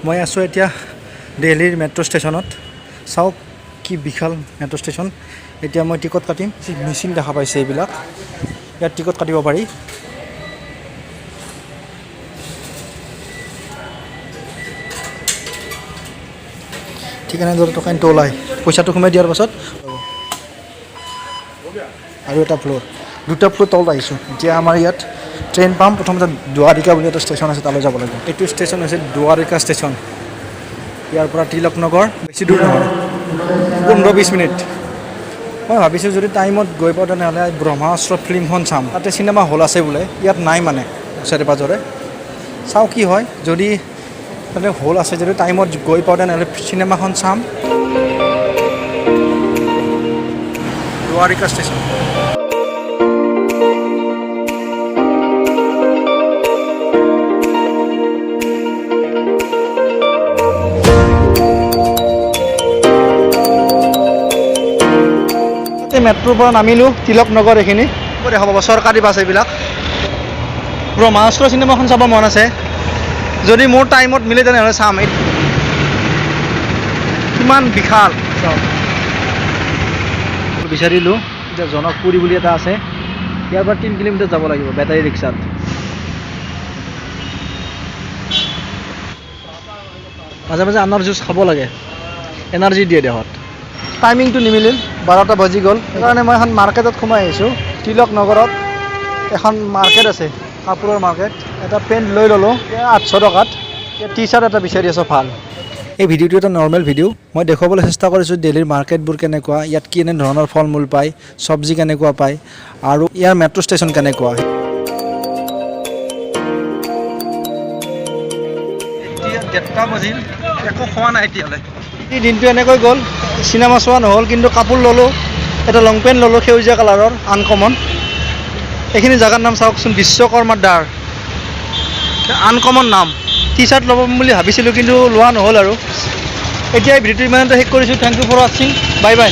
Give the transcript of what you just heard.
মই আছোঁ এতিয়া দিল্লীৰ মেট্ৰ' ষ্টেচনত। চাওক কি বিশাল মেট্ৰ' ষ্টেচন। এতিয়া মই টিকট কাটিম। মেচিন দেখা পাইছে এইবিলাক, ইয়াত টিকট কাটিব পাৰি। ঠিক এনেদৰে টকাইনটো ওলাই পইচাটো সোমাই দিয়াৰ পাছত আৰু এটা ফ্ল'ৰ, দুটা ফ্ল'ৰ তলত আহিছোঁ। এতিয়া আমাৰ ইয়াত ট্ৰেইন পাম। প্ৰথমতে দুৱাৰিকা বুলি এটা ষ্টেচন আছে, তালৈ যাব লাগিব। এইটো ষ্টেচন হৈছে দুৱাৰিকা ষ্টেচন। ইয়াৰ পৰা তিলক নগৰ বেছি দূৰ নহয়, 15-20 মিনিট। মই ভাবিছোঁ যদি টাইমত গৈ পাওঁ তেনেহ'লে ব্ৰহ্মাস্ত্ৰ ফিল্মখন চাম। তাতে চিনেমা হল আছে বোলে, ইয়াত নাই মানে ওচৰে পাঁজৰে। চাওঁ কি হয়, যদি তাতে হল আছে, যদি টাইমত গৈ পাওঁ তেনেহ'লে চিনেমাখন চাম। দুৱাৰিকা ষ্টেচন। মেট্ৰ'ৰ পৰা নামিলোঁ, তিলক নগৰ এইখিনি দেখা পাব। চৰকাৰী বাছ এইবিলাক। ব্ৰহ্মাস্ত্ৰ চিনেমাখন চাব মন আছে, যদি মোৰ টাইমত মিলে তেনেহ'লে চাম। কিমান বিশাল বিচাৰিলোঁ। এতিয়া জনকপুৰী বুলি এটা আছে, ইয়াৰ পৰা 3 কিলোমিটাৰ যাব লাগিব বেটাৰী ৰিক্সাত। মাজে মাজে আনাৰ জুচ খাব লাগে, এনাৰ্জি দিয়ে দেহত। টাইমিংটো নিমিলিল, 12টা বাজি গ'ল। সেইকাৰণে মই এখন মাৰ্কেটত সোমাই আহিছোঁ। তিলক নগৰত এখন মাৰ্কেট আছে, কাপোৰৰ মাৰ্কেট। এটা পেণ্ট লৈ ল'লোঁ 800 টকাত। টি চাৰ্ট এটা বিচাৰি আছোঁ ভাল। এই ভিডিঅ'টো এটা নৰ্মেল ভিডিঅ'। মই দেখুৱাবলৈ চেষ্টা কৰিছোঁ দিল্লীৰ মাৰ্কেটবোৰ কেনেকুৱা, ইয়াত কেনে ধৰণৰ ফল মূল পায়, চব্জি কেনেকুৱা পায়, আৰু ইয়াৰ মেট্ৰ' ষ্টেচন কেনেকুৱা। এতিয়া 1:30 বাজিল, একো খোৱা নাই এতিয়ালৈ। দিনটো এনেকৈ গ'ল, চিনেমা চোৱা নহ'ল, কিন্তু কাপোৰ ল'লোঁ। এটা লং পেণ্ট ল'লোঁ সেউজীয়া কালাৰৰ, আনকমন। এইখিনি জেগাৰ নাম চাওকচোন, বিশ্বকৰ্মা দ্বাৰ। আনকমন নাম। টি চাৰ্ট ল'ব বুলি ভাবিছিলোঁ, কিন্তু লোৱা নহ'ল আৰু। এতিয়া এই ভিডিঅ'টো ইমানতে শেষ কৰিছোঁ। থেংক ইউ ফৰ ৱাচিং, বাই বাই।